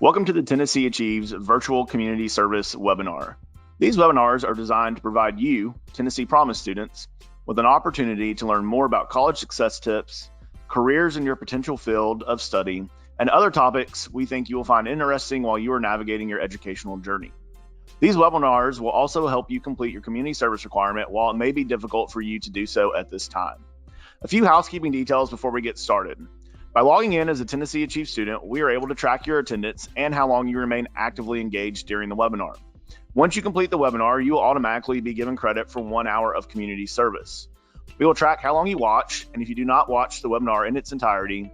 Welcome to the Tennessee Achieves Virtual Community Service webinar. These webinars are designed to provide you, Tennessee Promise students, with an opportunity to learn more about college success tips, careers in your potential field of study, and other topics we think you will find interesting while you are navigating your educational journey. These webinars will also help you complete your community service requirement while it may be difficult for you to do so at this time. A few housekeeping details before we get started. By logging in as a Tennessee Achieves student, we are able to track your attendance and how long you remain actively engaged during the webinar. Once you complete the webinar, you will automatically be given credit for 1 hour of community service. We will track how long you watch, and if you do not watch the webinar in its entirety,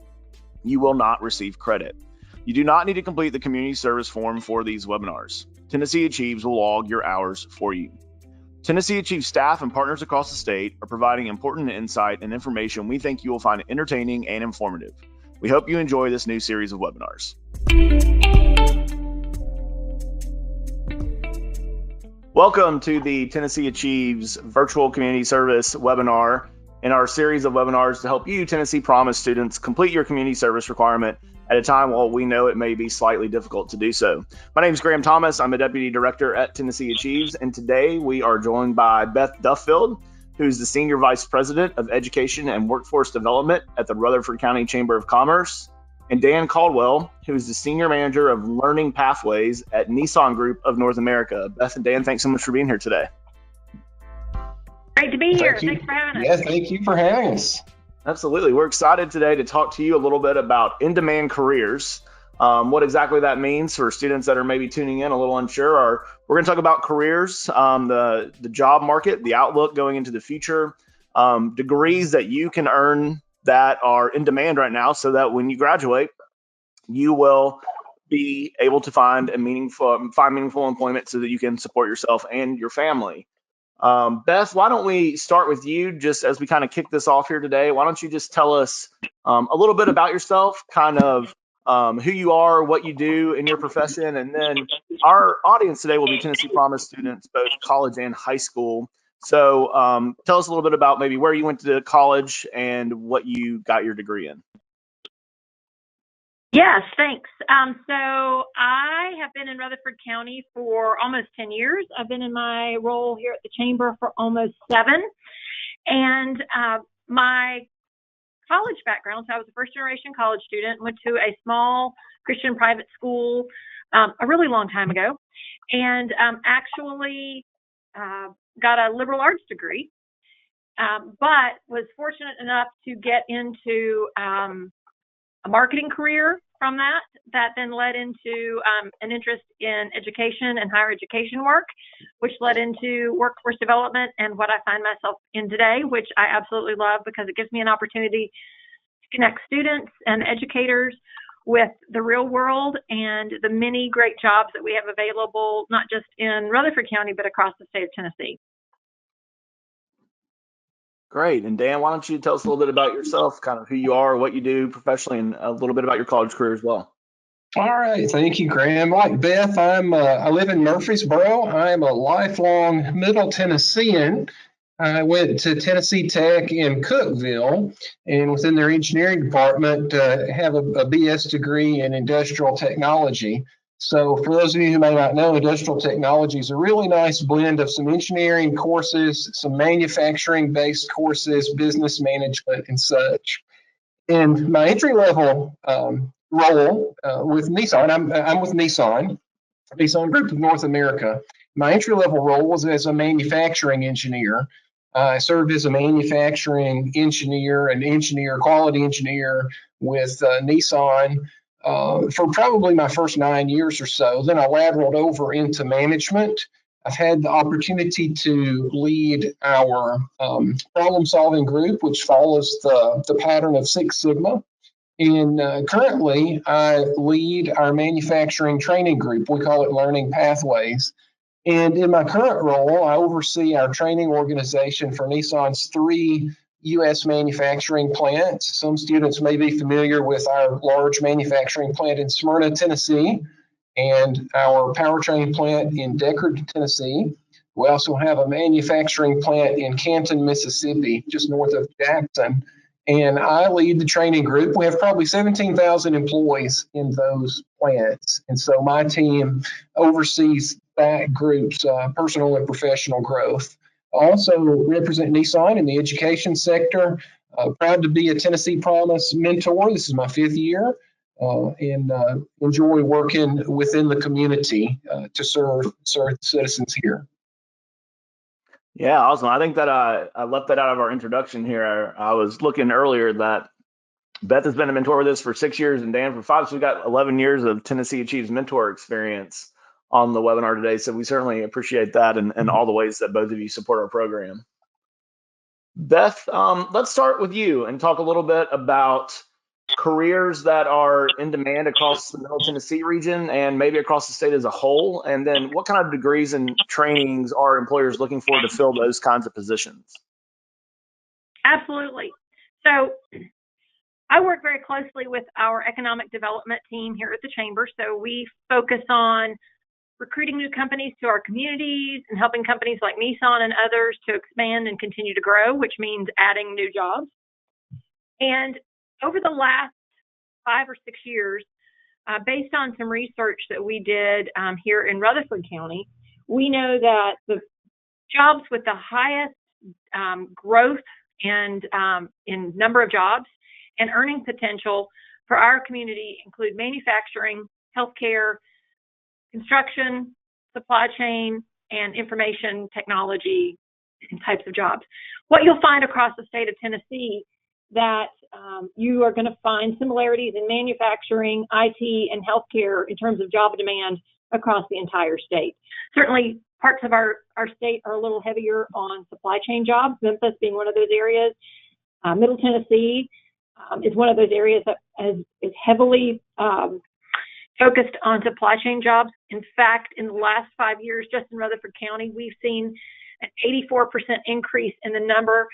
you will not receive credit. You do not need to complete the community service form for these webinars. Tennessee Achieves will log your hours for you. Tennessee Achieves staff and partners across the state are providing important insight and information we think you will find entertaining and informative. We hope you enjoy this new series of webinars. Welcome to the Tennessee Achieves Virtual Community Service webinar in our series of webinars to help you, Tennessee Promise students, complete your community service requirement at a time while we know it may be slightly difficult to do so. My name is Graham Thomas. I'm a Deputy Director at Tennessee Achieves, and today we are joined by Beth Duffield, who's the Senior Vice President of Education and Workforce Development at the Rutherford County Chamber of Commerce, and Dan Caldwell, who's the Senior Manager of Learning Pathways at Nissan Group of North America. Beth and Dan, thanks so much for being here today. Great to be here. Thanks for having us. Yes, thank you for having us. Absolutely. We're excited today to talk to you a little bit about in-demand careers. What exactly that means for students that are maybe tuning in a little unsure. We're going to talk about careers, the job market, the outlook going into the future, degrees that you can earn that are in demand right now so that when you graduate, you will be able to find meaningful employment so that you can support yourself and your family. Beth, why don't we start with you just as we kind of kick this off here today? Why don't you just tell us a little bit about yourself, kind of who you are, what you do in your profession, and then our audience today will be Tennessee Promise students, both college and high school. So tell us a little bit about maybe where you went to college and what you got your degree in. Yes, thanks. So I have been in Rutherford County for almost 10 years. I've been in my role here at the Chamber for almost 7. And my college background, so I was a first-generation college student, went to a small Christian private school a really long time ago, and actually got a liberal arts degree, but was fortunate enough to get into a marketing career from that then led into an interest in education and higher education work, which led into workforce development and what I find myself in today, which I absolutely love because it gives me an opportunity to connect students and educators with the real world and the many great jobs that we have available, not just in Rutherford County, but across the state of Tennessee. Great. And Dan, why don't you tell us a little bit about yourself, kind of who you are, what you do professionally, and a little bit about your college career as well. All right. Thank you, Graham. Like Beth, I live in Murfreesboro. I'm a lifelong Middle Tennessean. I went to Tennessee Tech in Cookeville, and within their engineering department, have a BS degree in industrial technology. So for those of you who may not know, industrial technology is a really nice blend of some engineering courses, some manufacturing-based courses, business management, and such. And my entry-level role with Nissan, I'm with Nissan Group of North America. My entry-level role was as a manufacturing engineer. I served as a manufacturing engineer, quality engineer with Nissan for probably my first 9 years or so. Then I lateraled over into management. I've had the opportunity to lead our problem-solving group, which follows the pattern of Six Sigma. And currently, I lead our manufacturing training group. We call it Learning Pathways. And in my current role, I oversee our training organization for Nissan's 3 U.S. manufacturing plants. Some students may be familiar with our large manufacturing plant in Smyrna, Tennessee, and our powertrain plant in Deckard, Tennessee. We also have a manufacturing plant in Canton, Mississippi, just north of Jackson. and I lead the training group. We have probably 17,000 employees in those plants, and so my team oversees that group's personal and professional growth. I also represent Nissan in the education sector. Proud to be a Tennessee Promise mentor. This is my 5th year, and enjoy working within the community to serve citizens here. Yeah, awesome. I think that I left that out of our introduction here. I was looking earlier that Beth has been a mentor with us for 6 years and Dan for 5. So we've got 11 years of Tennessee Achieves mentor experience on the webinar today. So we certainly appreciate that and all the ways that both of you support our program. Beth, let's start with you and talk a little bit about careers that are in demand across the Middle Tennessee region and maybe across the state as a whole. And then what kind of degrees and trainings are employers looking for to fill those kinds of positions? Absolutely. So I work very closely with our economic development team here at the Chamber. So we focus on recruiting new companies to our communities and helping companies like Nissan and others to expand and continue to grow, which means adding new jobs. And over the last 5 or 6 years, based on some research that we did here in Rutherford County, we know that the jobs with the highest growth and in number of jobs and earning potential for our community include manufacturing, healthcare, construction, supply chain, and information technology types of jobs. What you'll find across the state of Tennessee that you are going to find similarities in manufacturing, IT, and healthcare in terms of job demand across the entire state. Certainly, parts of our state are a little heavier on supply chain jobs, Memphis being one of those areas. Middle Tennessee is one of those areas that is heavily focused on supply chain jobs. In fact, in the last 5 years, just in Rutherford County, we've seen an 84% increase in the number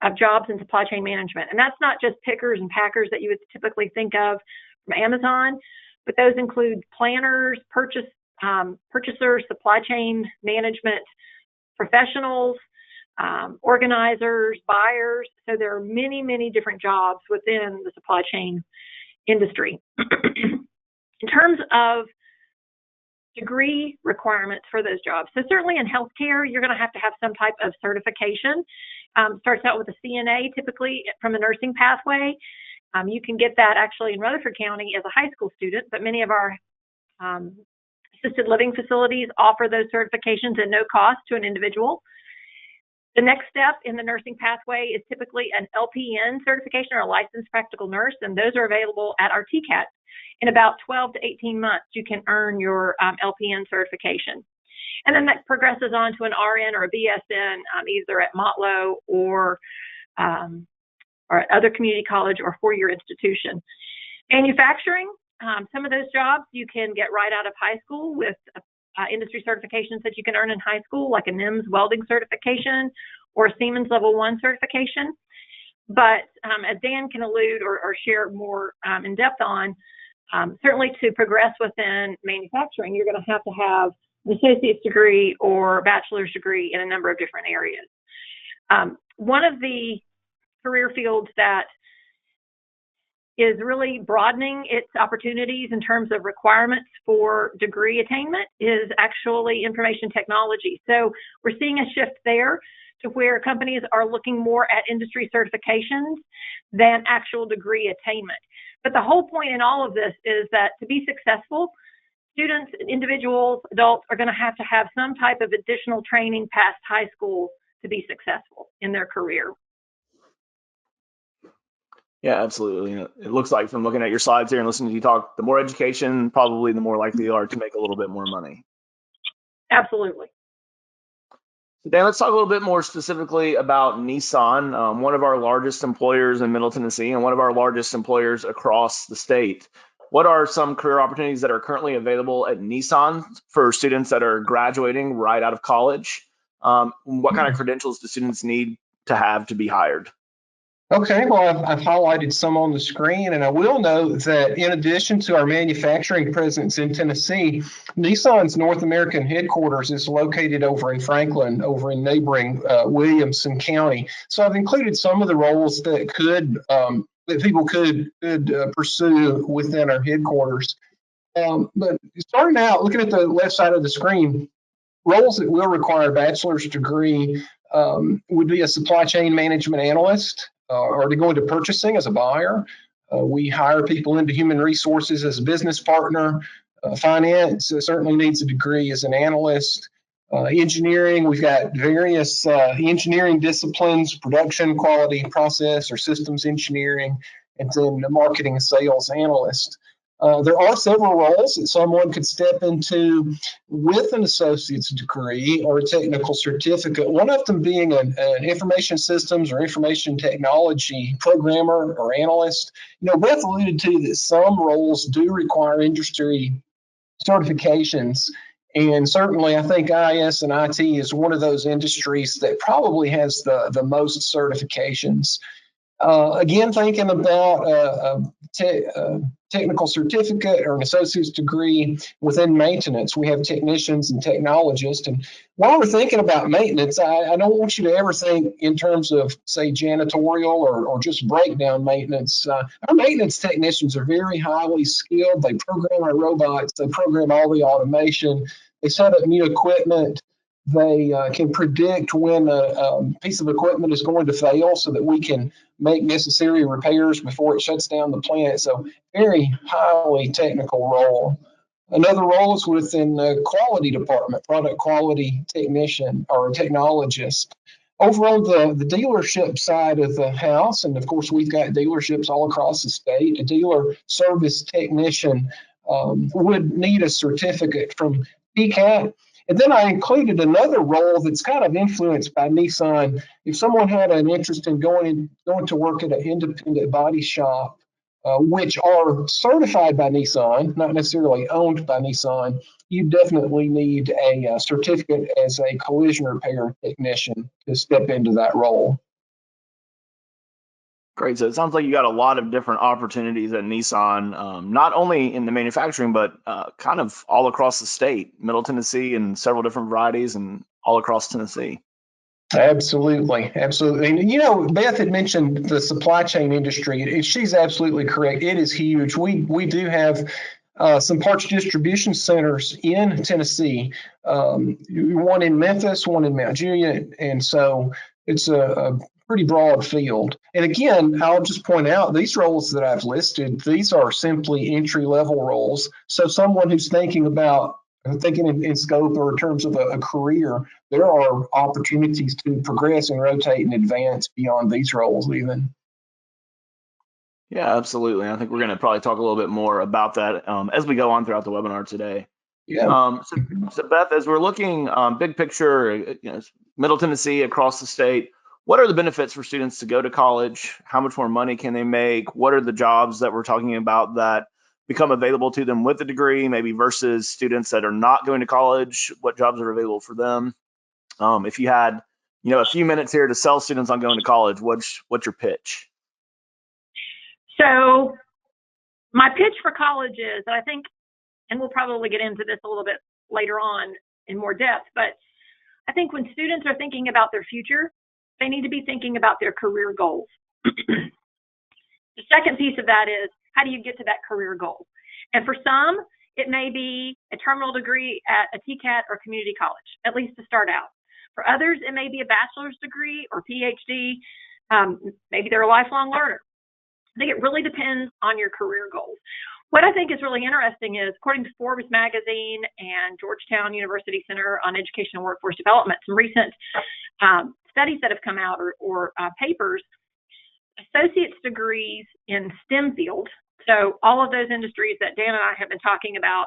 of jobs in supply chain management. And that's not just pickers and packers that you would typically think of from Amazon, but those include planners, purchasers, supply chain management professionals, organizers, buyers. So there are many, many different jobs within the supply chain industry. In terms of degree requirements for those jobs, so certainly in healthcare, you're going to have some type of certification. Starts out with a CNA, typically from a nursing pathway. You can get that actually in Rutherford County as a high school student, but many of our assisted living facilities offer those certifications at no cost to an individual. The next step in the nursing pathway is typically an LPN certification or a licensed practical nurse, and those are available at our TCAT. In about 12 to 18 months, you can earn your LPN certification. And then that progresses on to an RN or a BSN, either at Motlow or at other community college or four-year institution. Manufacturing, some of those jobs you can get right out of high school with industry certifications that you can earn in high school, like a NIMS welding certification or a Siemens Level 1 certification. But as Dan can allude or share more in depth on, certainly to progress within manufacturing, you're going to have an associate's degree or a bachelor's degree in a number of different areas. One of the career fields that is really broadening its opportunities in terms of requirements for degree attainment is actually information technology. So we're seeing a shift there to where companies are looking more at industry certifications than actual degree attainment. But the whole point in all of this is that to be successful, students, individuals, adults are going to have some type of additional training past high school to be successful in their career. Yeah, absolutely. It looks like from looking at your slides here and listening to you talk, the more education, probably the more likely you are to make a little bit more money. Absolutely. So Dan, let's talk a little bit more specifically about Nissan, one of our largest employers in Middle Tennessee and one of our largest employers across the state. What are some career opportunities that are currently available at Nissan for students that are graduating right out of college? What kind of credentials do students need to have to be hired? Okay, well, I've highlighted some on the screen, and I will note that in addition to our manufacturing presence in Tennessee, Nissan's North American headquarters is located over in Franklin, over in neighboring Williamson County. So I've included some of the roles that that people could pursue within our headquarters. But starting out, looking at the left side of the screen, roles that will require a bachelor's degree would be a supply chain management analyst, or to go into purchasing as a buyer. We hire people into human resources as a business partner. Finance certainly needs a degree as an analyst. Engineering, we've got various engineering disciplines: production, quality, process, or systems engineering, and then the marketing and sales analyst. There are several roles that someone could step into with an associate's degree or a technical certificate, one of them being an information systems or information technology programmer or analyst. Beth alluded to that some roles do require industry certifications. And certainly, I think IS and IT is one of those industries that probably has the most certifications. Again, thinking about a technical certificate or an associate's degree within maintenance, we have technicians and technologists. And while we're thinking about maintenance, I don't want you to ever think in terms of, say, janitorial or just breakdown maintenance. Our maintenance technicians are very highly skilled. They program our robots, they program all the automation, they set up new equipment. They can predict when a piece of equipment is going to fail so that we can make necessary repairs before it shuts down the plant. So very highly technical role. Another role is within the quality department, product quality technician or technologist. Over on the dealership side of the house, and of course we've got dealerships all across the state, a dealer service technician would need a certificate from tCAT. And then I included another role that's kind of influenced by Nissan. If someone had an interest in going to work at an independent body shop, which are certified by Nissan, not necessarily owned by Nissan, you definitely need a certificate as a collision repair technician to step into that role. Great. So it sounds like you got a lot of different opportunities at Nissan, not only in the manufacturing, but kind of all across the state, Middle Tennessee, and several different varieties, and all across Tennessee. Absolutely, absolutely. And Beth had mentioned the supply chain industry. She's absolutely correct. It is huge. We do have some parts distribution centers in Tennessee, one in Memphis, one in Mount Juliet, and so it's a pretty broad field. And again, I'll just point out these roles that I've listed, these are simply entry level roles. So someone who's thinking in scope or in terms of a career, there are opportunities to progress and rotate and advance beyond these roles even. Yeah, absolutely. I think we're going to probably talk a little bit more about that as we go on throughout the webinar today. Yeah. So Beth, as we're looking big picture, Middle Tennessee, across the state, what are the benefits for students to go to college? How much more money can they make? What are the jobs that we're talking about that become available to them with a degree, maybe versus students that are not going to college? What jobs are available for them? If you had, a few minutes here to sell students on going to college, what's your pitch? So my pitch for college is that I think, and we'll probably get into this a little bit later on in more depth, but I think when students are thinking about their future, they need to be thinking about their career goals. The second piece of that is, how do you get to that career goal? And for some, it may be a terminal degree at a tCAT or community college, at least to start out. For others, it may be a bachelor's degree or PhD. Maybe they're a lifelong learner. I think it really depends on your career goals. What I think is really interesting is, according to Forbes magazine and Georgetown University Center on Education and Workforce Development, some recent studies that have come out or papers, associate's degrees in STEM fields, so all of those industries that Dan and I have been talking about,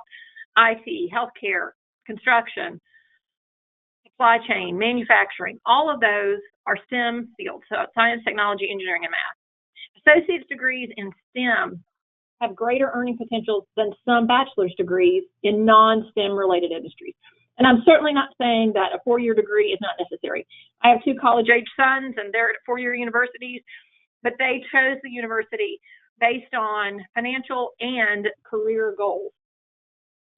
IT, healthcare, construction, supply chain, manufacturing, all of those are STEM fields, so science, technology, engineering, and math. Associate's degrees in STEM have greater earning potentials than some bachelor's degrees in non-STEM related industries. And I'm certainly not saying that a 4-year degree is not necessary. I have 2 college-age sons, and they're at 4-year universities. but they chose the university based on financial and career goals.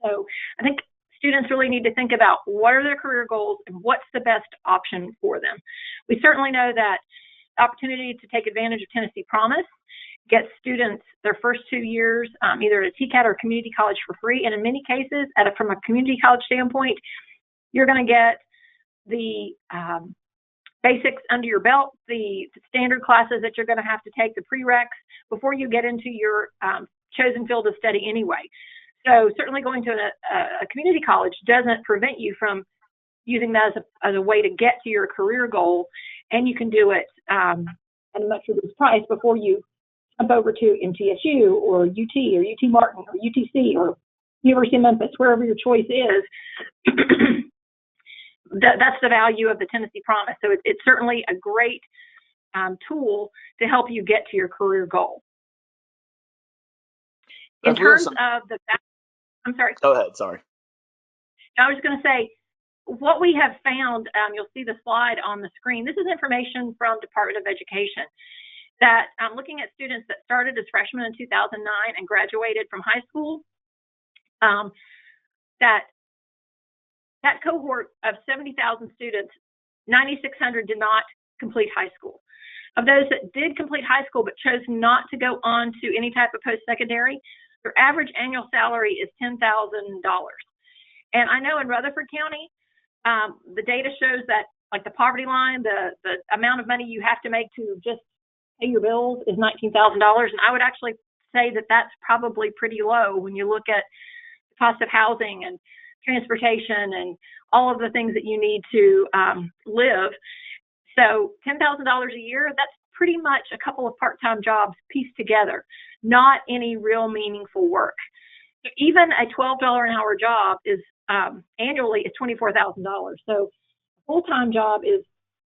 So I think students really need to think about what are their career goals and what's the best option for them. We certainly know that the opportunity to take advantage of Tennessee Promise gets students their first 2 years either at a TCAT or community college for free. And in many cases, from a community college standpoint, you're going to get the basics under your belt, the standard classes that you're going to have to take, the prereqs, before you get into your chosen field of study anyway. So certainly going to a community college doesn't prevent you from using that as a way to get to your career goal, and you can do it at a much reduced price before you jump over to MTSU or UT or UT Martin or UTC or University of Memphis, wherever your choice is. That's the value of the Tennessee Promise. So it's certainly a great tool to help you get to your career goal. In terms of I'm sorry. Go ahead. Sorry. I was going to say, what we have found, you'll see the slide on the screen. This is information from Department of Education that looking at students that started as freshmen in 2009 and graduated from high school, that cohort of 70,000 students, 9,600 did not complete high school. Of those that did complete high school but chose not to go on to any type of post-secondary, their average annual salary is $10,000. And I know in Rutherford County, the data shows that like the poverty line, the amount of money you have to make to just pay your bills is $19,000. And I would actually say that that's probably pretty low when you look at the cost of housing and transportation and all of the things that you need to live. So $10,000 a year, that's pretty much a couple of part-time jobs pieced together, not any real meaningful work. So even a $12 an hour job is annually is $24,000. So a full-time job is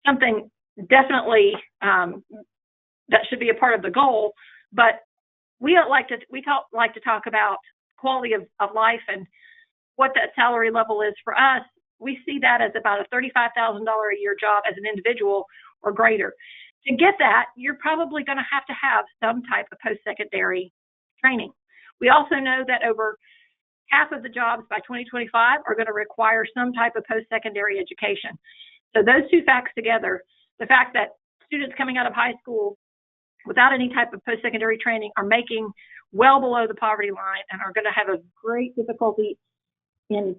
something definitely that should be a part of the goal. But we like to talk about quality of life and what that salary level is for us. We see that as about a $35,000 a year job as an individual or greater. To get that, you're probably going to have some type of post-secondary training. We also know that over half of the jobs by 2025 are going to require some type of post-secondary education. So those two facts together, the fact that students coming out of high school without any type of post-secondary training are making well below the poverty line and are going to have a great difficulty in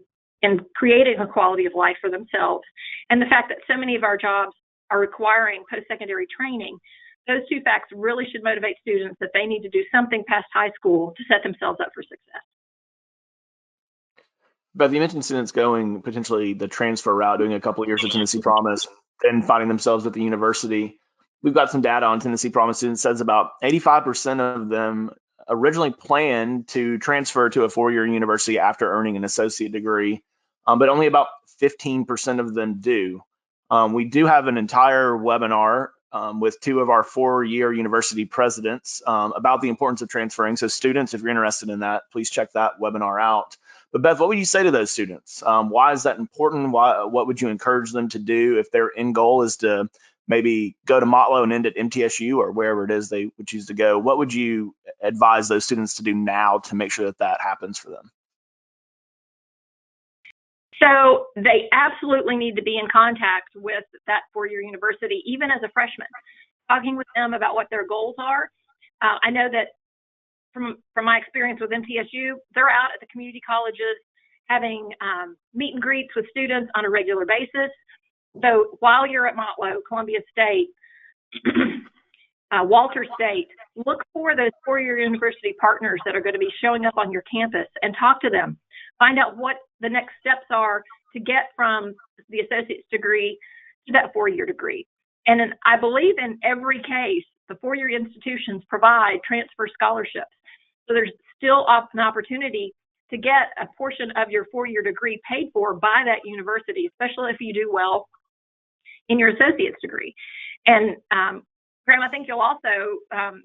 creating a quality of life for themselves, and the fact that so many of our jobs are requiring post-secondary training, those two facts really should motivate students that they need to do something past high school to set themselves up for success. Beth, you mentioned students going potentially the transfer route, doing a couple of years of Tennessee Promise, then finding themselves at the university. We've got some data on Tennessee Promise students. Says about 85% of them originally planned to transfer to a four-year university after earning an associate degree, but only about 15% of them do. We do have an entire webinar with two of our four-year university presidents about the importance of transferring. So students, if you're interested in that, please check that webinar out. But Beth, what would you say to those students? Why is that important? What would you encourage them to do if their end goal is to maybe go to Motlow and end at MTSU or wherever it is they would choose to go? What would you advise those students to do now to make sure that that happens for them? So they absolutely need to be in contact with that four-year university, even as a freshman, talking with them about what their goals are. I know that from my experience with MTSU, they're out at the community colleges having meet and greets with students on a regular basis. So while you're at Motlow, Columbia State, Walter State, look for those four-year university partners that are going to be showing up on your campus and talk to them. Find out what the next steps are to get from the associate's degree to that four-year degree. And I believe in every case, the four-year institutions provide transfer scholarships. So there's still an opportunity to get a portion of your four-year degree paid for by that university, especially if you do well in your associate's degree. And Graham, I think you'll also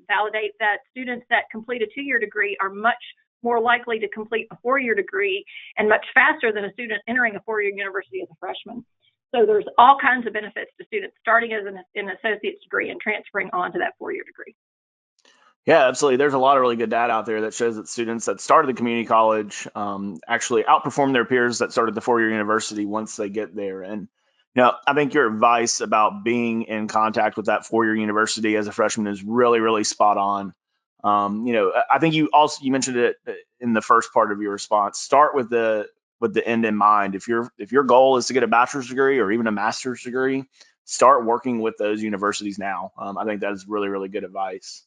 validate that students that complete a two-year degree are much more likely to complete a four-year degree and much faster than a student entering a four-year university as a freshman. So there's all kinds of benefits to students starting as an associate's degree and transferring on to that 4-year degree. Yeah, absolutely. There's a lot of really good data out there that shows that students that started the community college actually outperform their peers that started the 4-year university once they get there. And I think your advice about being in contact with that 4-year university as a freshman is really, really spot on. I think you mentioned it in the first part of your response. Start with the end in mind. If your goal is to get a bachelor's degree or even a master's degree, start working with those universities now. I think that is really, really good advice.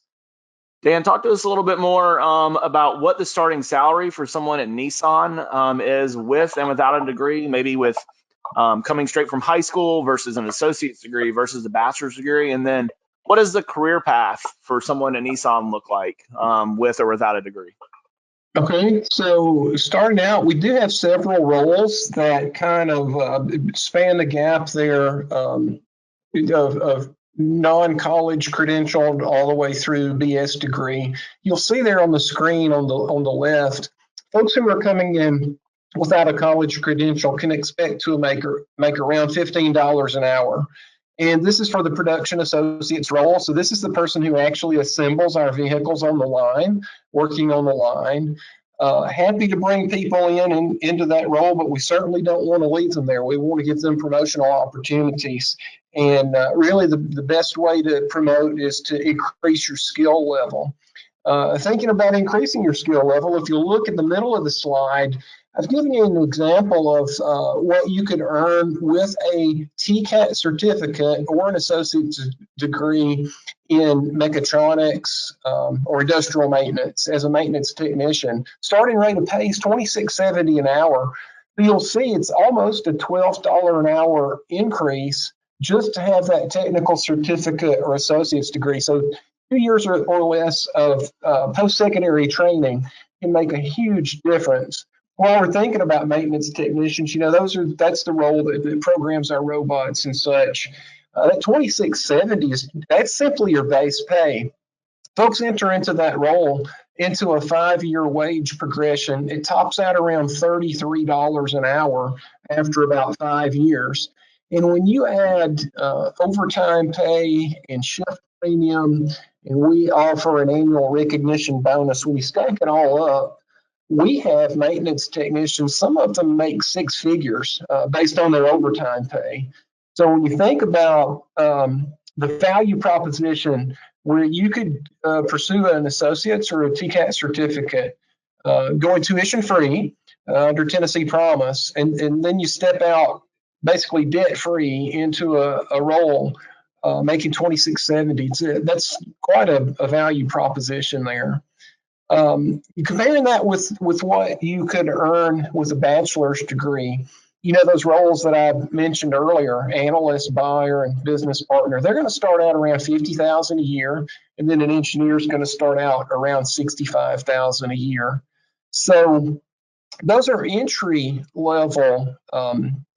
Dan, talk to us a little bit more about what the starting salary for someone at Nissan is with and without a degree, maybe with coming straight from high school versus an associate's degree versus a bachelor's degree. And then what does the career path for someone at Nissan look like with or without a degree? Okay, so starting out, we do have several roles that kind of span the gap there of non-college credentialed all the way through BS degree. You'll see there on the screen on the left, folks who are coming in without a college credential can expect to make around $15 an hour. And this is for the production associate's role. So this is the person who actually assembles our vehicles on the line, working on the line. Happy to bring people into that role, but we certainly don't want to leave them there. We want to give them promotional opportunities. And really the best way to promote is to increase your skill level. Thinking about increasing your skill level, if you look at the middle of the slide, I've given you an example of what you could earn with a TCAT certificate or an associate's degree in mechatronics or industrial maintenance as a maintenance technician. Starting rate of pay is $26.70 an hour. You'll see it's almost a $12 an hour increase just to have that technical certificate or associate's degree. So 2 years or less of post-secondary training can make a huge difference. While we're thinking about maintenance technicians, that's the role that programs our robots and such. That 2670 that's simply your base pay. Folks enter into that role into a 5-year wage progression. It tops out around $33 an hour after about 5 years. And when you add overtime pay and shift premium, and we offer an annual recognition bonus, when you stack it all up, we have maintenance technicians, some of them make 6 figures based on their overtime pay. So when you think about the value proposition where you could pursue an associate's or a TCAT certificate, going tuition free under Tennessee Promise, and then you step out basically debt free into a role making $26.70. That's quite a value proposition there. Comparing that with what you could earn with a bachelor's degree, those roles that I mentioned earlier, analyst, buyer, and business partner, they're going to start out around $50,000 a year, and then an engineer is going to start out around $65,000 a year. So those are entry level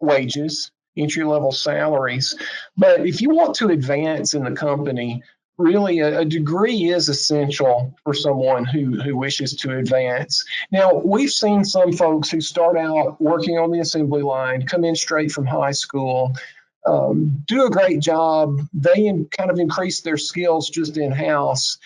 wages, entry level salaries. But if you want to advance in the company, really a degree is essential for someone who wishes to advance. Now, we've seen some folks who start out working on the assembly line, come in straight from high school, do a great job. They kind of increase their skills just in-house.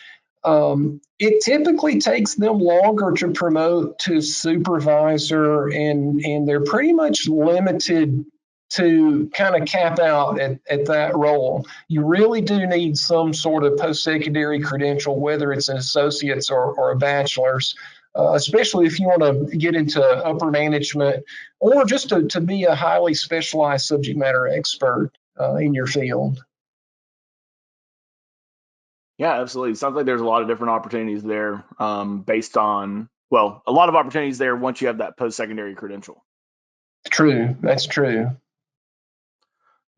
It typically takes them longer to promote to supervisor, and they're pretty much limited to kind of cap out at that role. You really do need some sort of post-secondary credential, whether it's an associate's or a bachelor's, especially if you want to get into upper management or just to be a highly specialized subject matter expert in your field. Yeah, absolutely. Sounds like there's a lot of different opportunities there based on, a lot of opportunities there once you have that post-secondary credential. True. That's true.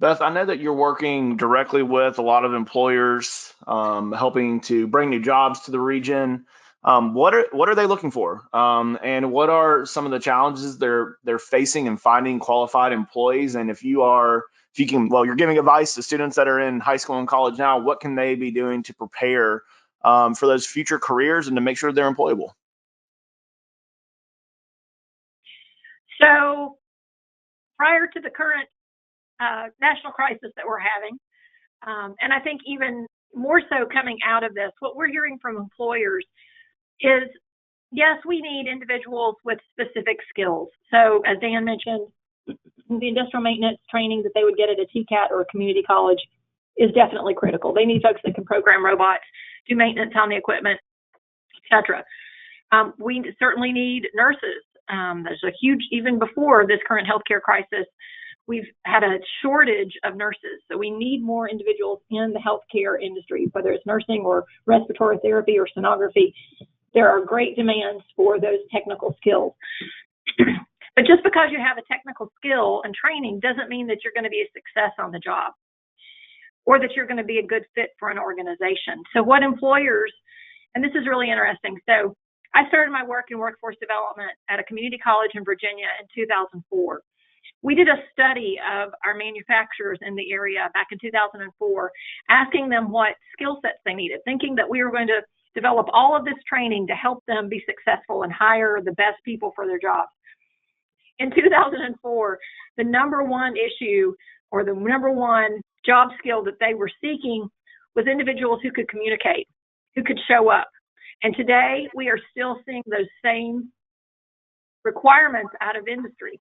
Beth, I know that you're working directly with a lot of employers, helping to bring new jobs to the region. What are they looking for? And what are some of the challenges they're facing in finding qualified employees? And you're giving advice to students that are in high school and college now, what can they be doing to prepare for those future careers and to make sure they're employable? So prior to the current national crisis that we're having. And I think even more so coming out of this, what we're hearing from employers is, yes, we need individuals with specific skills. So as Dan mentioned, the industrial maintenance training that they would get at a TCAT or a community college is definitely critical. They need folks that can program robots, do maintenance on the equipment, etc. We certainly need nurses. There's a huge, even before this current healthcare crisis, we've had a shortage of nurses. So we need more individuals in the healthcare industry, whether it's nursing or respiratory therapy or sonography. There are great demands for those technical skills. But just because you have a technical skill and training doesn't mean that you're going to be a success on the job or that you're going to be a good fit for an organization. So what employers, and this is really interesting. So I started my work in workforce development at a community college in Virginia in 2004. We did a study of our manufacturers in the area back in 2004, asking them what skill sets they needed, thinking that we were going to develop all of this training to help them be successful and hire the best people for their jobs. In 2004, the number one issue or the number one job skill that they were seeking was individuals who could communicate, who could show up. And today we are still seeing those same requirements out of industry,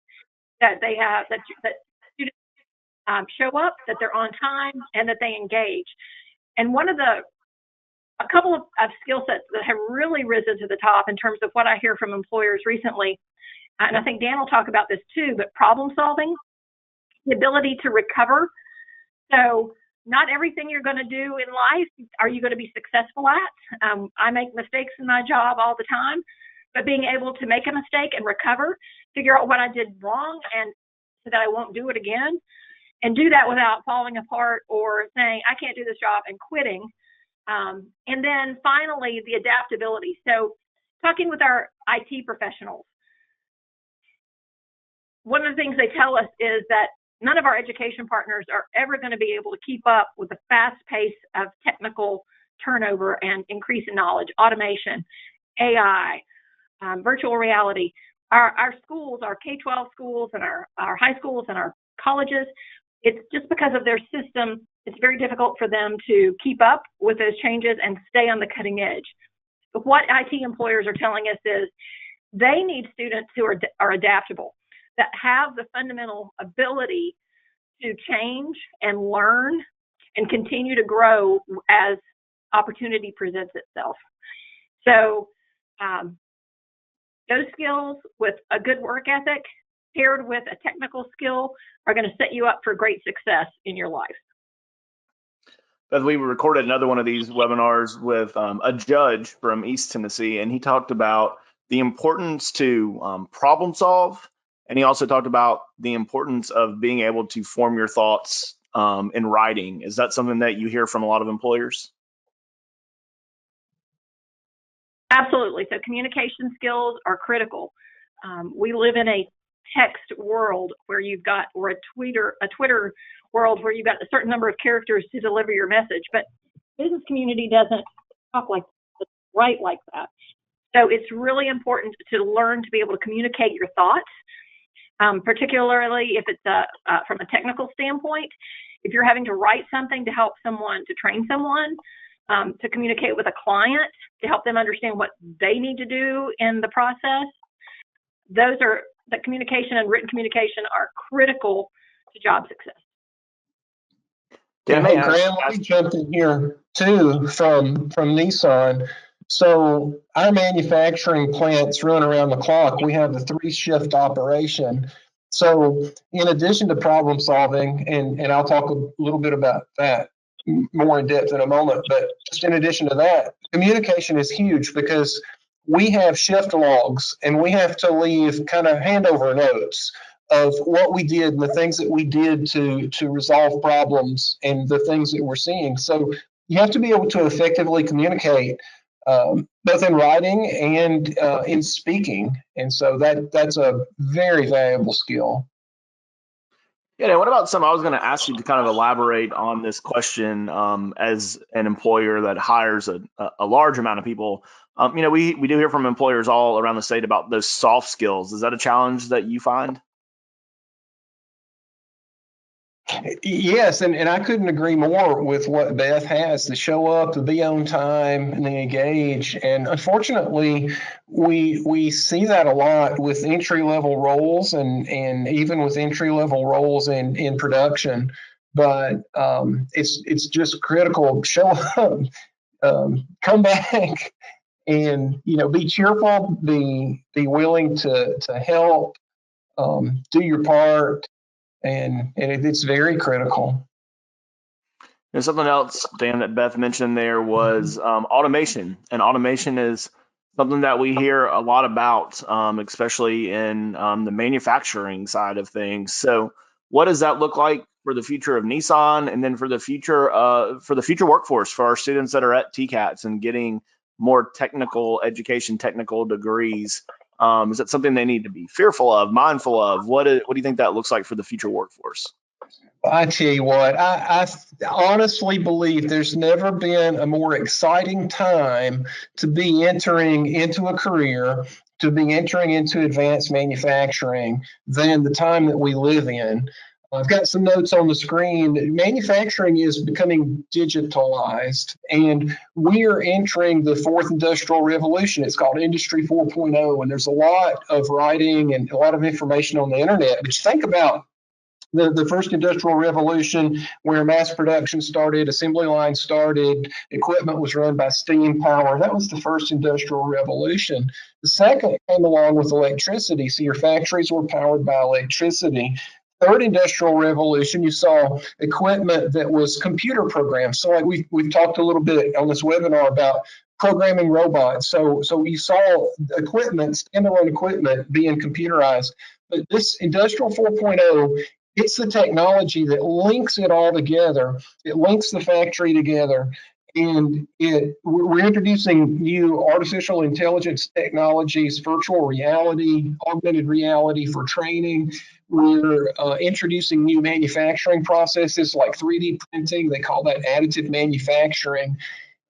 that they have, that students show up, that they're on time, and that they engage. And a couple of skill sets that have really risen to the top in terms of what I hear from employers recently, and I think Dan will talk about this too, but problem solving, the ability to recover. So not everything you're going to do in life are you going to be successful at. I make mistakes in my job all the time, but being able to make a mistake and recover, figure out what I did wrong and so that I won't do it again, and do that without falling apart or saying, I can't do this job and quitting. And then finally, the adaptability. So talking with our IT professionals, one of the things they tell us is that none of our education partners are ever going to be able to keep up with the fast pace of technical turnover and increase in knowledge, automation, AI, virtual reality. Our schools, our K-12 schools and our high schools and our colleges, it's just because of their system, it's very difficult for them to keep up with those changes and stay on the cutting edge. But what IT employers are telling us is they need students who are adaptable, that have the fundamental ability to change and learn and continue to grow as opportunity presents itself. So those skills with a good work ethic paired with a technical skill are going to set you up for great success in your life. Beth, we recorded another one of these webinars with a judge from East Tennessee, and he talked about the importance to problem solve. And he also talked about the importance of being able to form your thoughts in writing. Is that something that you hear from a lot of employers? Absolutely. So communication skills are critical. We live in a text world where or a Twitter world where you've got a certain number of characters to deliver your message, but business community doesn't talk like that, write like that. So it's really important to learn to be able to communicate your thoughts. Particularly if it's from a technical standpoint, if you're having to write something to help someone, to train someone, to communicate with a client, to help them understand what they need to do in the process, the communication and written communication are critical to job success. Yeah, hey, Graham, let me jump in here too from Nissan. So our manufacturing plants run around the clock. We have a 3-shift operation. So in addition to problem solving, and I'll talk a little bit about that more in depth in a moment, but just in addition to that, communication is huge because we have shift logs and we have to leave kind of handover notes of what we did and the things that we did to resolve problems and the things that we're seeing. So you have to be able to effectively communicate both in writing and in speaking. And so that's a very valuable skill. Yeah, what about I was going to ask you to kind of elaborate on this question as an employer that hires a large amount of people. We do hear from employers all around the state about those soft skills. Is that a challenge that you find? Yes, and I couldn't agree more with what Beth has, to show up, to be on time, and engage. And unfortunately, we see that a lot with entry level roles, and even with entry level roles in production. But it's just critical. Show up, come back, and be cheerful, be willing to help, do your part, and it's very critical. And something else, Dan, that Beth mentioned there was automation. And automation is something that we hear a lot about, especially in the manufacturing side of things. So, what does that look like for the future of Nissan, and then for the future workforce for our students that are at TCATs and getting more technical education, technical degrees? Is that something they need to be fearful of, mindful of? What do you think that looks like for the future workforce? I tell you what, I honestly believe there's never been a more exciting time to be entering into a career, to be entering into advanced manufacturing, than the time that we live in. I've got some notes on the screen. Manufacturing is becoming digitalized, and we are entering the fourth industrial revolution. It's called Industry 4.0, and there's a lot of writing and a lot of information on the internet. But you think about the first industrial revolution, where mass production started, assembly lines started, equipment was run by steam power. That was the first industrial revolution. The second came along with electricity. So your factories were powered by electricity. Third industrial revolution, you saw equipment that was computer programmed. So like we've talked a little bit on this webinar about programming robots. So you saw equipment, standalone equipment, being computerized. But this industrial 4.0, it's the technology that links it all together. It links the factory together, and we're introducing new artificial intelligence technologies, virtual reality, augmented reality for training. We're introducing new manufacturing processes like 3D printing. They call that additive manufacturing.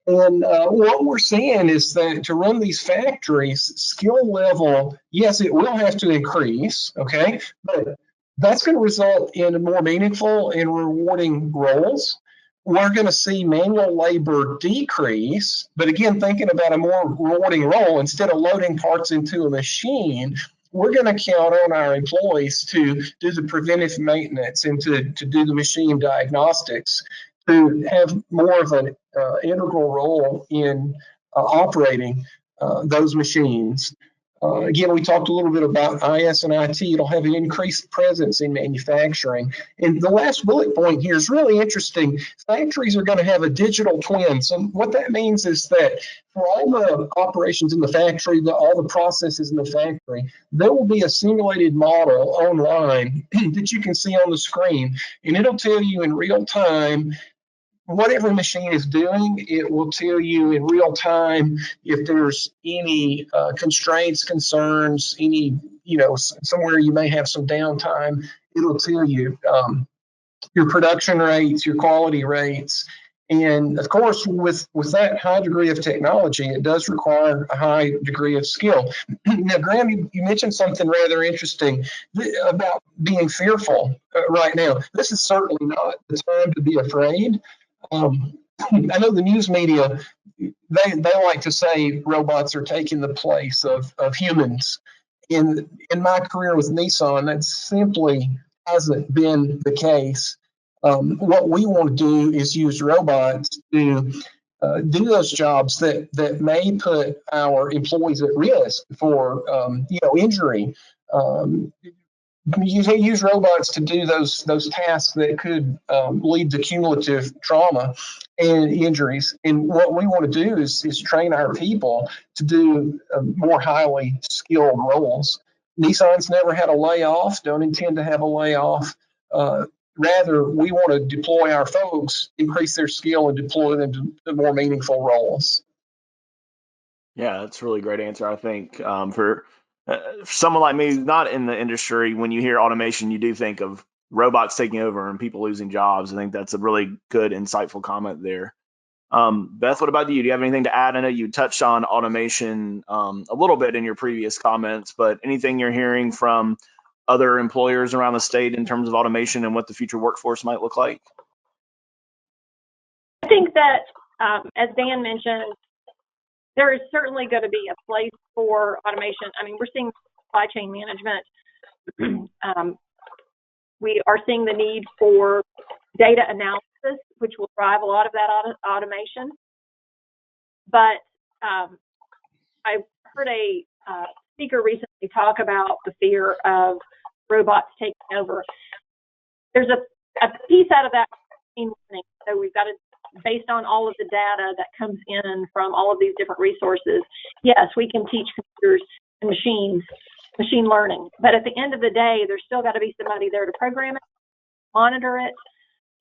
And what we're seeing is that to run these factories, skill level, yes, it will have to increase, okay? But that's going to result in more meaningful and rewarding roles. We're going to see manual labor decrease, but again, thinking about a more rewarding role, instead of loading parts into a machine, we're going to count on our employees to do the preventive maintenance and to do the machine diagnostics, to have more of an integral role in operating those machines. Again, we talked a little bit about IS and IT. It'll have an increased presence in manufacturing. And the last bullet point here is really interesting. Factories are going to have a digital twin. So what that means is that for all the operations in the factory, all the processes in the factory, there will be a simulated model online that you can see on the screen. And it'll tell you in real time what every machine is doing. It will tell you in real time if there's any constraints, concerns, any, somewhere you may have some downtime. It'll tell you your production rates, your quality rates. And of course, with that high degree of technology, it does require a high degree of skill. Now, Graham, you mentioned something rather interesting about being fearful right now. This is certainly not the time to be afraid. I know the news media, they like to say robots are taking the place of humans. In my career with Nissan, that simply hasn't been the case. What we want to do is use robots to do those jobs that may put our employees at risk for injury. You use robots to do those tasks that could lead to cumulative trauma and injuries. And what we want to do is train our people to do more highly skilled roles. Nissan's never had a layoff, don't intend to have a layoff. Rather, we want to deploy our folks, increase their skill, and deploy them to more meaningful roles. Yeah, that's a really great answer. I think for someone like me who's not in the industry, when you hear automation, you do think of robots taking over and people losing jobs. I think that's a really good, insightful comment there. Beth, what about you? Do you have anything to add? I know you touched on automation a little bit in your previous comments, but anything you're hearing from other employers around the state in terms of automation and what the future workforce might look like? I think that, as Dan mentioned, there is certainly going to be a place for automation. I mean, we're seeing supply chain management. We are seeing the need for data analysis, which will drive a lot of that automation. But I heard a speaker recently talk about the fear of robots taking over. There's a piece out of that machine learning. So we've got to, based on all of the data that comes in from all of these different resources, yes, we can teach computers and machine learning. But at the end of the day, there's still got to be somebody there to program it, monitor it.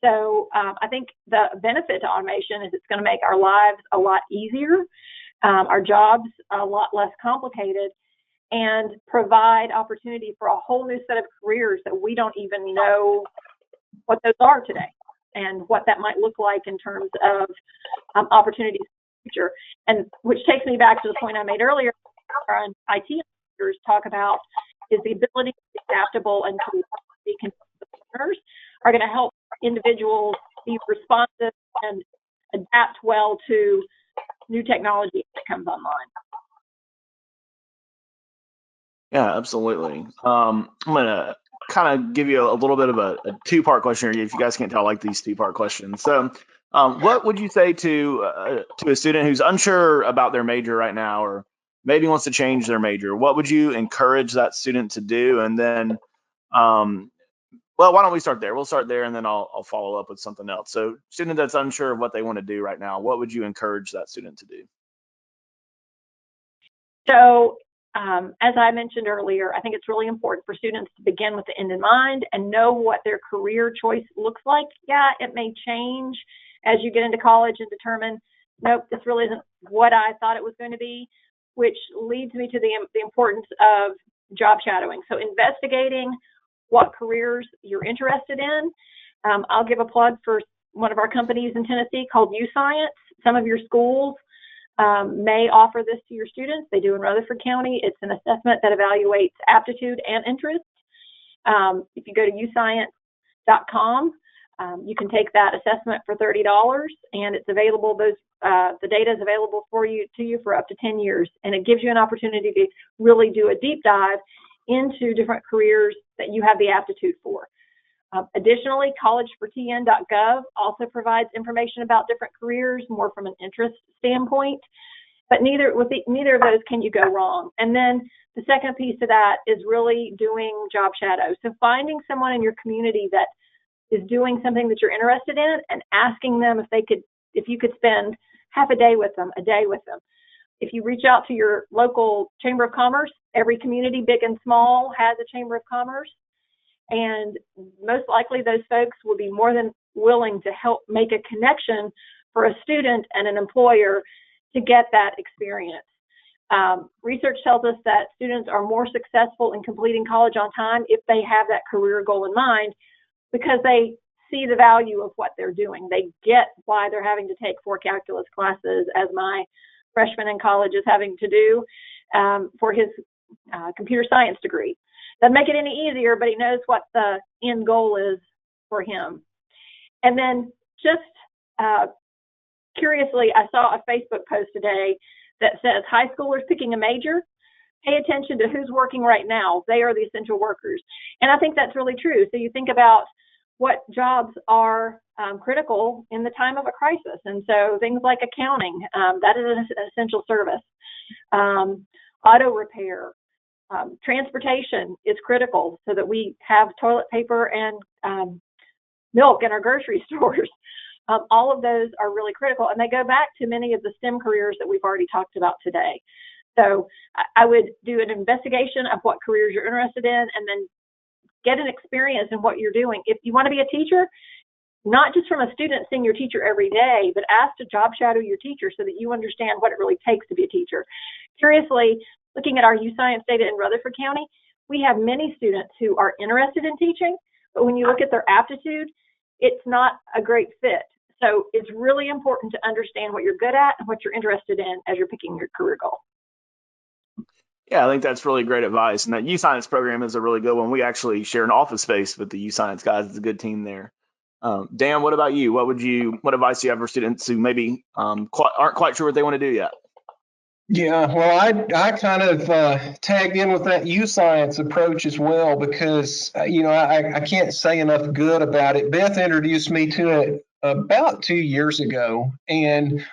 So I think the benefit to automation is it's going to make our lives a lot easier, our jobs a lot less complicated, and provide opportunity for a whole new set of careers that we don't even know what those are today and what that might look like in terms of opportunities in the future. And which takes me back to the point I made earlier, our IT engineers talk about is the ability to be adaptable and to be consumers are going to help individuals be responsive and adapt well to new technology that comes online. Yeah, absolutely. I'm going to kind of give you a little bit of a two-part question here. If you guys can't tell, I like these two-part questions. So what would you say to a student who's unsure about their major right now, or maybe wants to change their major? What would you encourage that student to do? And then, well, why don't we start there? We'll start there, and then I'll follow up with something else. So student that's unsure of what they want to do right now, what would you encourage that student to do? So as I mentioned earlier, I think it's really important for students to begin with the end in mind and know what their career choice looks like. Yeah, it may change as you get into college and determine, nope, this really isn't what I thought it was going to be, which leads me to the importance of job shadowing. So investigating what careers you're interested in. I'll give a plug for one of our companies in Tennessee called UScience. Some of your schools may offer this to your students. They do in Rutherford County. It's an assessment that evaluates aptitude and interest. If you go to uscience.com, you can take that assessment for $30, and it's available. The data is available to you for up to 10 years, and it gives you an opportunity to really do a deep dive into different careers that you have the aptitude for. Additionally, collegefortn.gov also provides information about different careers, more from an interest standpoint. But neither of those can you go wrong. And then the second piece of that is really doing job shadow. So finding someone in your community that is doing something that you're interested in and asking them if you could spend half a day with them, a day with them. If you reach out to your local Chamber of Commerce, every community, big and small, has a Chamber of Commerce. And most likely those folks will be more than willing to help make a connection for a student and an employer to get that experience. Research tells us that students are more successful in completing college on time if they have that career goal in mind, because they see the value of what they're doing. They get why they're having to take 4 calculus classes, as my freshman in college is having to do for his computer science degree. Doesn't make it any easier, but he knows what the end goal is for him. And then just curiously, I saw a Facebook post today that says high schoolers picking a major, pay attention to who's working right now. They are the essential workers. And I think that's really true. So you think about what jobs are critical in the time of a crisis. And so things like accounting, that is an essential service. Auto repair, transportation is critical so that we have toilet paper and milk in our grocery stores. All of those are really critical, and they go back to many of the STEM careers that we've already talked about today. So I would do an investigation of what careers you're interested in, and then get an experience in what you're doing. If you want to be a teacher, not just from a student seeing your teacher every day, but ask to job shadow your teacher so that you understand what it really takes to be a teacher. Curiously, looking at our UScience data in Rutherford County, we have many students who are interested in teaching, but when you look at their aptitude, it's not a great fit. So it's really important to understand what you're good at and what you're interested in as you're picking your career goal. Yeah, I think that's really great advice. And that U Science program is a really good one. We actually share an office space with the U Science guys. It's a good team there. Dan, what about you? What advice do you have for students who maybe aren't quite sure what they want to do yet? Yeah, well, I kind of tagged in with that U Science approach as well because I can't say enough good about it. Beth introduced me to it about 2 years ago, and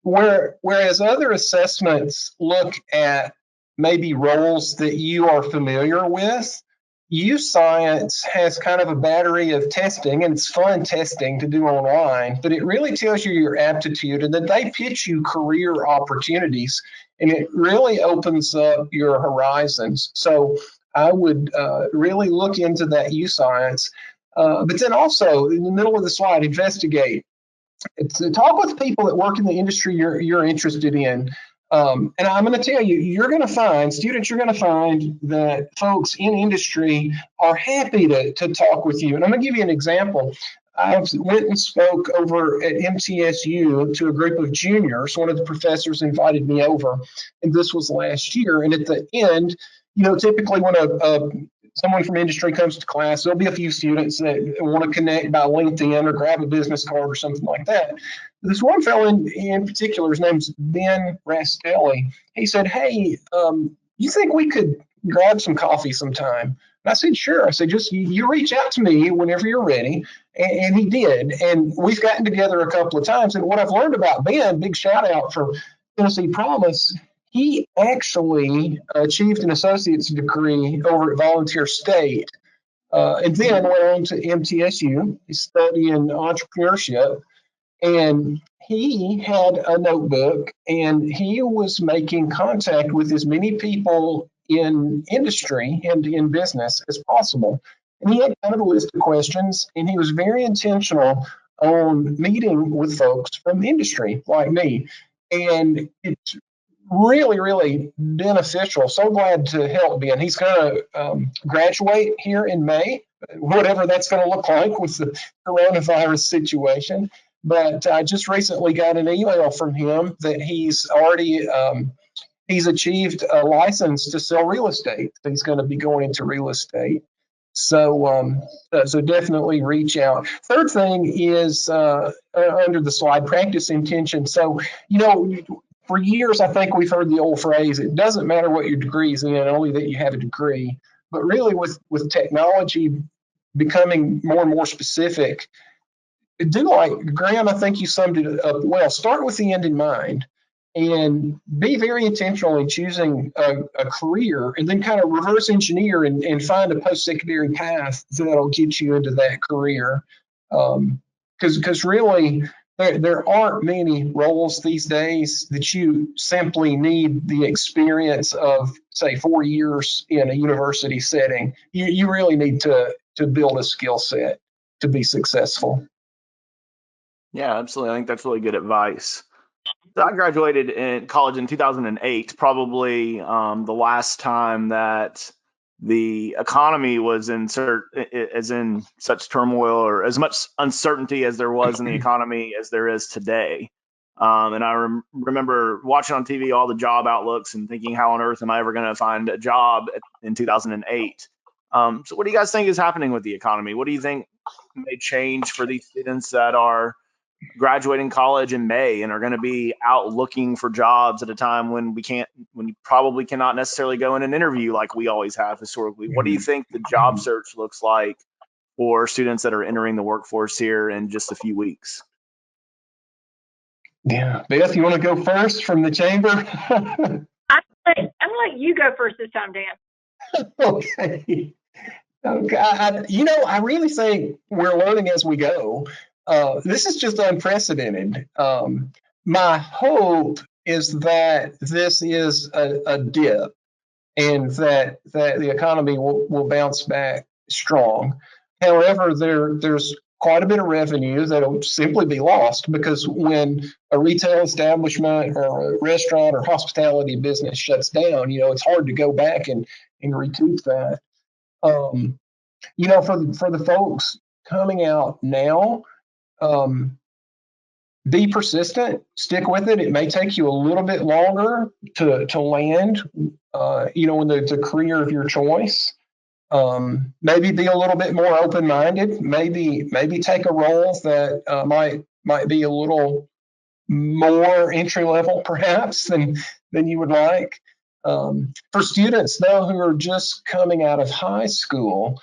whereas other assessments look at maybe roles that you are familiar with, U Science has kind of a battery of testing, and it's fun testing to do online, but it really tells you your aptitude, and then they pitch you career opportunities, and it really opens up your horizons. So I would really look into that U Science. But then also in the middle of the slide, investigate. To talk with people that work in the industry you're interested in. And I'm going to tell you, you're going to find that folks in industry are happy to talk with you. And I'm going to give you an example. I went and spoke over at MTSU to a group of juniors. One of the professors invited me over, and this was last year. And at the end, typically when someone from industry comes to class, there'll be a few students that want to connect by LinkedIn or grab a business card or something like that. This one fellow in particular, his name's Ben Rastelli. He said, "Hey, you think we could grab some coffee sometime?" And I said, "Sure." I said, "Just you reach out to me whenever you're ready." And he did. And we've gotten together a couple of times. And what I've learned about Ben, big shout out for Tennessee Promise, he actually achieved an associate's degree over at Volunteer State, and then went on to MTSU, studying entrepreneurship. And he had a notebook, and he was making contact with as many people in industry and in business as possible. And he had kind of a list of questions, and he was very intentional on meeting with folks from industry like me. And it's really, really beneficial. So glad to help Ben. He's going to graduate here in May, whatever that's going to look like with the coronavirus situation. But I just recently got an email from him that he's achieved a license to sell real estate. He's going to be going into real estate. So definitely reach out. Third thing is under the slide, practice intention. So, for years, I think we've heard the old phrase, it doesn't matter what your degree is in, only that you have a degree. But really, with technology becoming more and more specific, do like Graham, I think you summed it up well. Start with the end in mind and be very intentional in choosing a career, and then kind of reverse engineer and find a post-secondary path that'll get you into that career. Because really, there aren't many roles these days that you simply need the experience of, say, 4 years in a university setting. You really need to build a skill set to be successful. Yeah, absolutely. I think that's really good advice. So I graduated in college in 2008, probably the last time that the economy was in such turmoil or as much uncertainty as there was in the economy as there is today. And I remember watching on TV all the job outlooks and thinking, how on earth am I ever going to find a job in 2008? So what do you guys think is happening with the economy? What do you think may change for these students that are graduating college in May and are going to be out looking for jobs at a time when you probably cannot necessarily go in an interview like we always have historically? What do you think the job search looks like for students that are entering the workforce here in just a few weeks? Yeah. Beth, you want to go first from the chamber? I'm going to let you go first this time, Dan. Okay. I really think we're learning as we go. This is just unprecedented. My hope is that this is a dip, and that the economy will bounce back strong. However, there's quite a bit of revenue that'll simply be lost, because when a retail establishment or a restaurant or hospitality business shuts down, it's hard to go back and recoup that. For the folks coming out now, Be persistent, stick with it. It may take you a little bit longer to land, in the career of your choice. Maybe be a little bit more open-minded. Maybe take a role that might be a little more entry level, perhaps, than you would like. For students though who are just coming out of high school,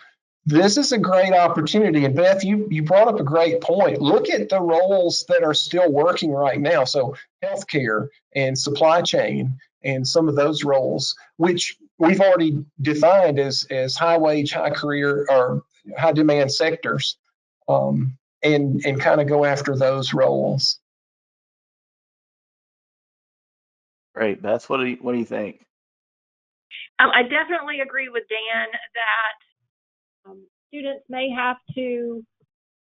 this is a great opportunity. And Beth, you brought up a great point. Look at the roles that are still working right now. So healthcare and supply chain and some of those roles, which we've already defined as high wage, high career, or high demand sectors, and kind of go after those roles. Great, Beth. What do you think? I definitely agree with Dan that students may have to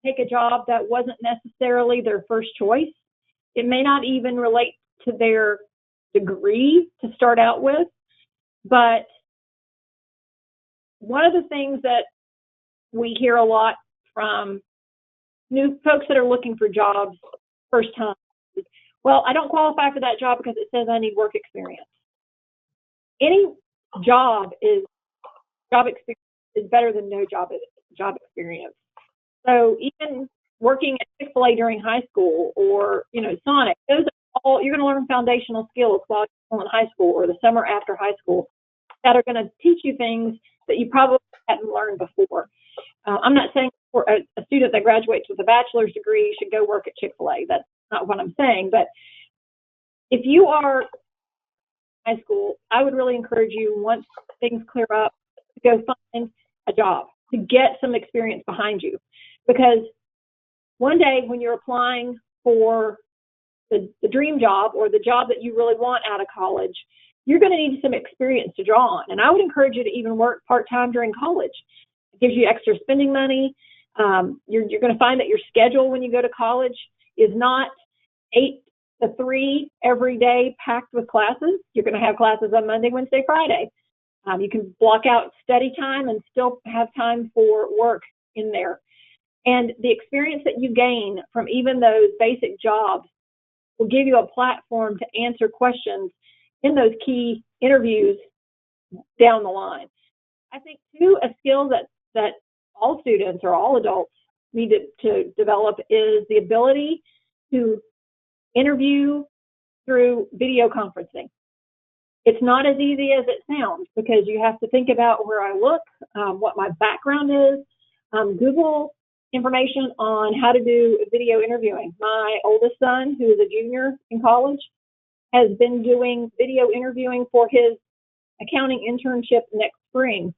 take a job that wasn't necessarily their first choice. It may not even relate to their degree to start out with, but one of the things that we hear a lot from new folks that are looking for jobs first time is, well, I don't qualify for that job because it says I need work experience. Any job experience is better than no job experience. So even working at Chick-fil-A during high school, or Sonic, those are all, you're going to learn foundational skills while you're in high school or the summer after high school that are going to teach you things that you probably hadn't learned before. I'm not saying for a student that graduates with a bachelor's degree should go work at Chick-fil-A. That's not what I'm saying. But if you are in high school, I would really encourage you, once things clear up, to go find a job, to get some experience behind you. Because one day when you're applying for the dream job or the job that you really want out of college, you're going to need some experience to draw on. And I would encourage you to even work part-time during college. It gives you extra spending money. You're going to find that your schedule when you go to college is not 8 to 3 every day packed with classes. You're going to have classes on Monday, Wednesday, Friday. You can block out study time and still have time for work in there. And the experience that you gain from even those basic jobs will give you a platform to answer questions in those key interviews down the line. I think, too, a skill that all students or all adults need to develop is the ability to interview through video conferencing. It's not as easy as it sounds, because you have to think about where I look, what my background is, Google information on how to do video interviewing. My oldest son, who is a junior in college, has been doing video interviewing for his accounting internship next spring.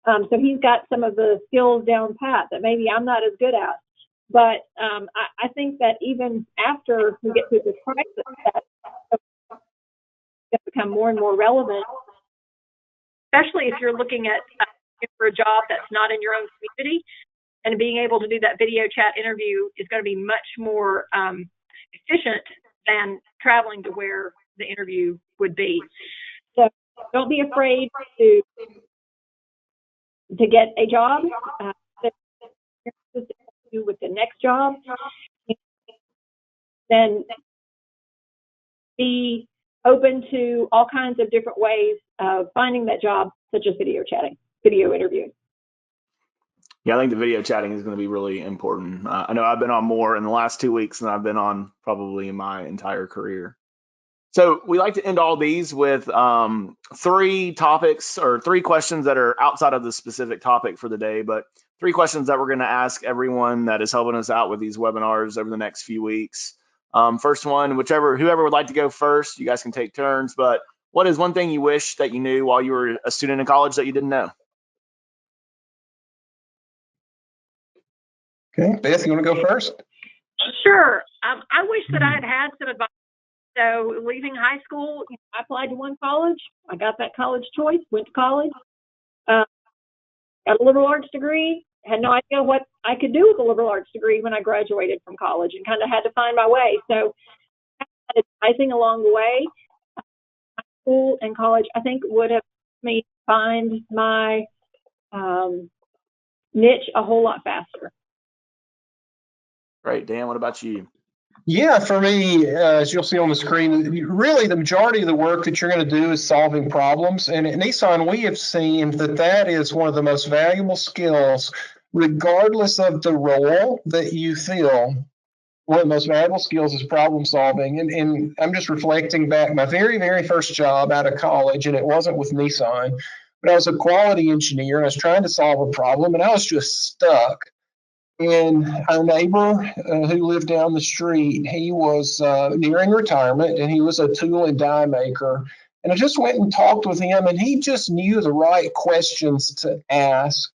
So he's got some of the skills down pat that maybe I'm not as good at. But I think that even after we get through this crisis, that become more and more relevant, especially if you're looking at for a job that's not in your own community. And being able to do that video chat interview is going to be much more efficient than traveling to where the interview would be. So don't be afraid to get a job. With the next job, then be open to all kinds of different ways of finding that job, such as video chatting, video interviewing. Yeah, I think the video chatting is going to be really important. I know I've been on more in the last 2 weeks than I've been on probably in my entire career. So we like to end all these with 3 topics or 3 questions that are outside of the specific topic for the day, but 3 questions that we're going to ask everyone that is helping us out with these webinars over the next few weeks. First one, whoever would like to go first, you guys can take turns, but what is one thing you wish that you knew while you were a student in college that you didn't know? Okay, Beth, you want to go first? Sure. I wish that I had some advice. So leaving high school, I applied to one college. I got that college choice, went to college, got a liberal arts degree, had no idea what I could do with a liberal arts degree when I graduated from college, and kind of had to find my way. So advising along the way, high school and college, I think would have made me find my niche a whole lot faster. Great. Dan, what about you? Yeah, for me, as you'll see on the screen, really the majority of the work that you're going to do is solving problems. And at Nissan, we have seen that that is one of the most valuable skills, regardless of the role that you fill. One of the most valuable skills is problem solving. And I'm just reflecting back my very, very first job out of college, and it wasn't with Nissan, but I was a quality engineer and I was trying to solve a problem and I was just stuck. And our neighbor who lived down the street, he was nearing retirement and he was a tool and die maker. And I just went and talked with him, and he just knew the right questions to ask.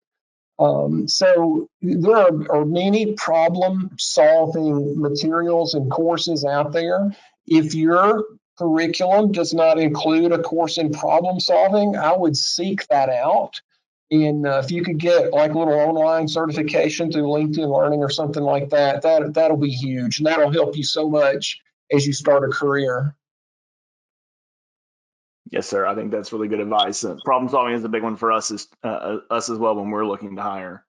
So there are many problem solving materials and courses out there. If your curriculum does not include a course in problem solving, I would seek that out. And if you could get like a little online certification through LinkedIn Learning or something like that, that'll be huge, and that'll help you so much as you start a career. Yes, sir. I think that's really good advice. Problem solving is a big one for us as well when we're looking to hire.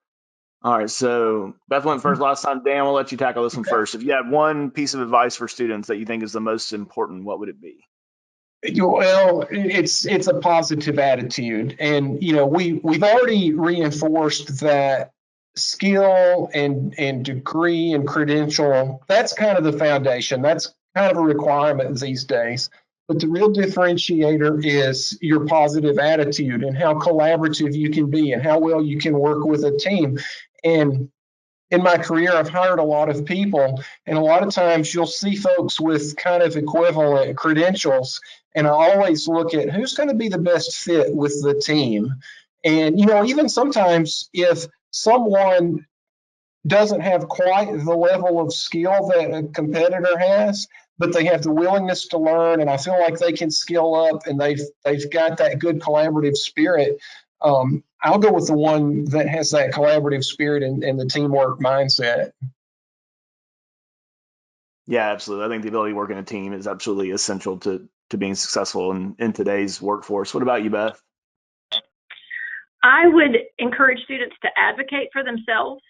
All right, so Beth went first last time. Dan, we'll let you tackle this one first. If you had one piece of advice for students that you think is the most important, what would it be? Well, it's a positive attitude, and we've already reinforced that skill and degree and credential. That's kind of the foundation. That's kind of a requirement these days. But the real differentiator is your positive attitude and how collaborative you can be and how well you can work with a team. And in my career, I've hired a lot of people, and a lot of times you'll see folks with kind of equivalent credentials. And I always look at who's going to be the best fit with the team. And, even sometimes if someone doesn't have quite the level of skill that a competitor has, but they have the willingness to learn, and I feel like they can skill up, and they've got that good collaborative spirit. I'll go with the one that has that collaborative spirit and the teamwork mindset. Yeah, absolutely. I think the ability to work in a team is absolutely essential to being successful in today's workforce. What about you, Beth? I would encourage students to advocate for themselves.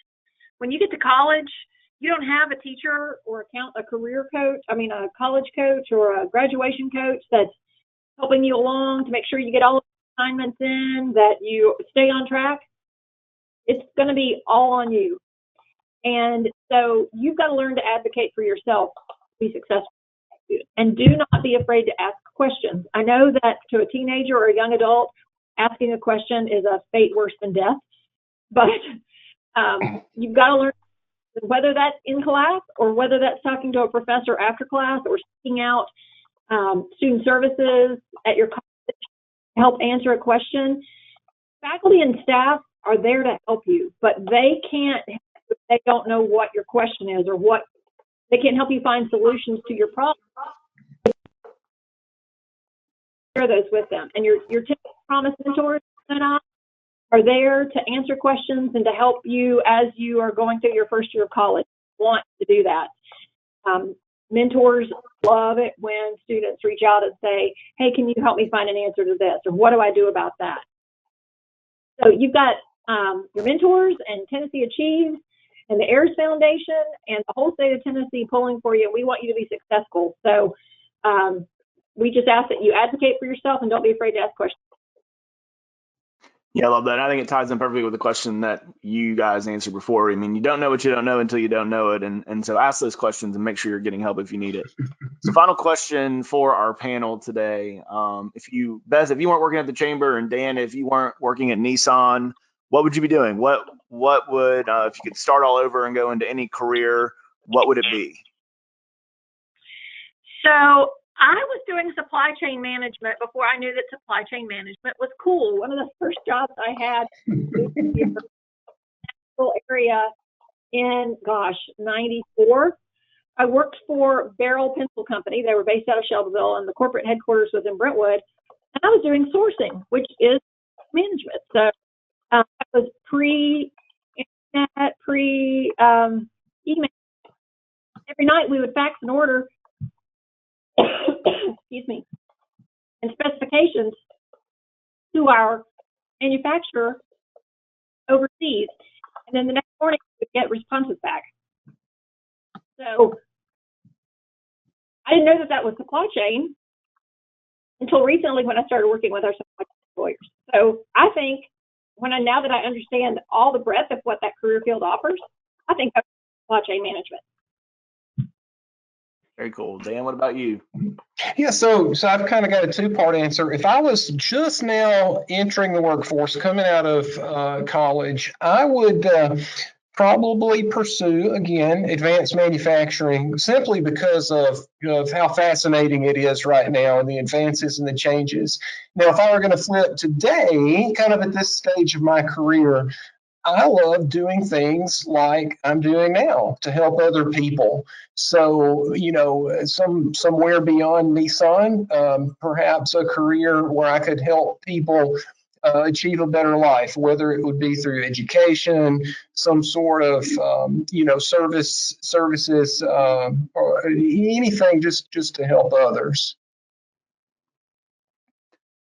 When you get to college, you don't have a teacher or a career coach, a college coach or a graduation coach that's helping you along to make sure you get all of the assignments in, that you stay on track. It's going to be all on you. And so you've got to learn to advocate for yourself to be successful. And do not be afraid to ask questions. I know that to a teenager or a young adult, asking a question is a fate worse than death. But you've got to learn, whether that's in class or whether that's talking to a professor after class or seeking out student services at your college to help answer a question. Faculty and staff are there to help you, but they can't if they don't know what your question is, or what they can't help you find solutions to your problem. Share those with them. And your Promise mentors and I are there to answer questions and to help you as you are going through your first year of college. Want to do that. Mentors love it when students reach out and say, hey, can you help me find an answer to this? Or what do I do about that? So you've got your mentors and tnAchieves and the AIRS Foundation and the whole state of Tennessee pulling for you. We want you to be successful. So we just ask that you advocate for yourself and don't be afraid to ask questions. Yeah, I love that. I think it ties in perfectly with the question that you guys answered before. I mean, you don't know what you don't know until you don't know it. And so ask those questions and make sure you're getting help if you need it. So final question for our panel today. Beth, if you weren't working at the Chamber, and Dan, if you weren't working at Nissan, what would you be doing? What would, if you could start all over and go into any career, what would it be? So I was doing supply chain management before I knew that supply chain management was cool. One of the first jobs I had in the area in, 94. I worked for Barrel Pencil Company. They were based out of Shelbyville, and the corporate headquarters was in Brentwood. And I was doing sourcing, which is management. So that was pre-internet, pre-email. Every night we would fax an order, excuse me, and specifications to our manufacturer overseas. And then the next morning we would get responses back. So I didn't know that was supply chain until recently when I started working with our supply chain employers. So I think now that I understand all the breadth of what that career field offers, I think that's supply chain management. Very cool. Dan, what about you? Yeah, so I've kind of got a two-part answer. If I was just now entering the workforce, coming out of college, I would probably pursue, again, advanced manufacturing, simply because of how fascinating it is right now and the advances and the changes. Now, if I were going to flip today, kind of at this stage of my career, I love doing things like I'm doing now to help other people. So, somewhere beyond Nissan, perhaps a career where I could help people achieve a better life, whether it would be through education, some sort of, services, or anything just to help others.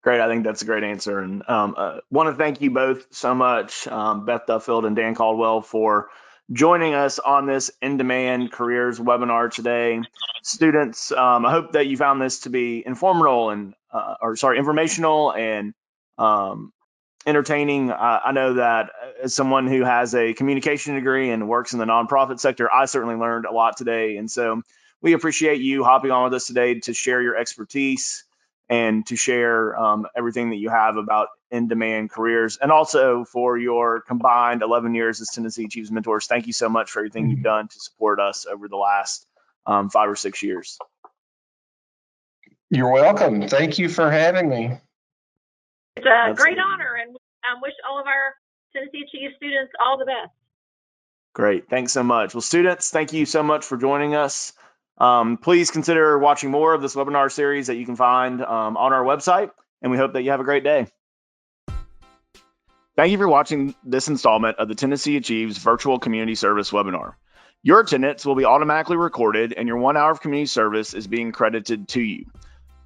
Great. I think that's a great answer. And want to thank you both so much, Beth Duffield and Dan Caldwell, for joining us on this In-Demand Careers webinar today. Students, I hope that you found this to be informational and entertaining. I know that as someone who has a communication degree and works in the nonprofit sector, I certainly learned a lot today. And so we appreciate you hopping on with us today to share your expertise and to share everything that you have about in-demand careers, and also for your combined 11 years as Tennessee Achieves mentors. Thank you so much for everything you've done to support us over the last 5 or 6 years. You're welcome. Thank you for having me. It's a great honor, and wish all of our Tennessee Achieves students all the best. Great. Thanks so much. Well, students, thank you so much for joining us. Please consider watching more of this webinar series that you can find on our website, and we hope that you have a great day. Thank you for watching this installment of the Tennessee Achieves Virtual Community Service webinar. Your attendance will be automatically recorded, and your 1 hour of community service is being credited to you.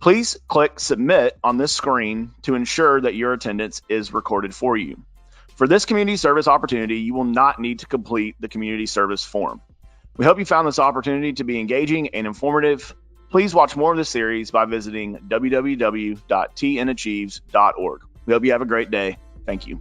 Please click Submit on this screen to ensure that your attendance is recorded for you. For this community service opportunity, you will not need to complete the community service form. We hope you found this opportunity to be engaging and informative. Please watch more of this series by visiting www.tnAchieves.org. We hope you have a great day. Thank you.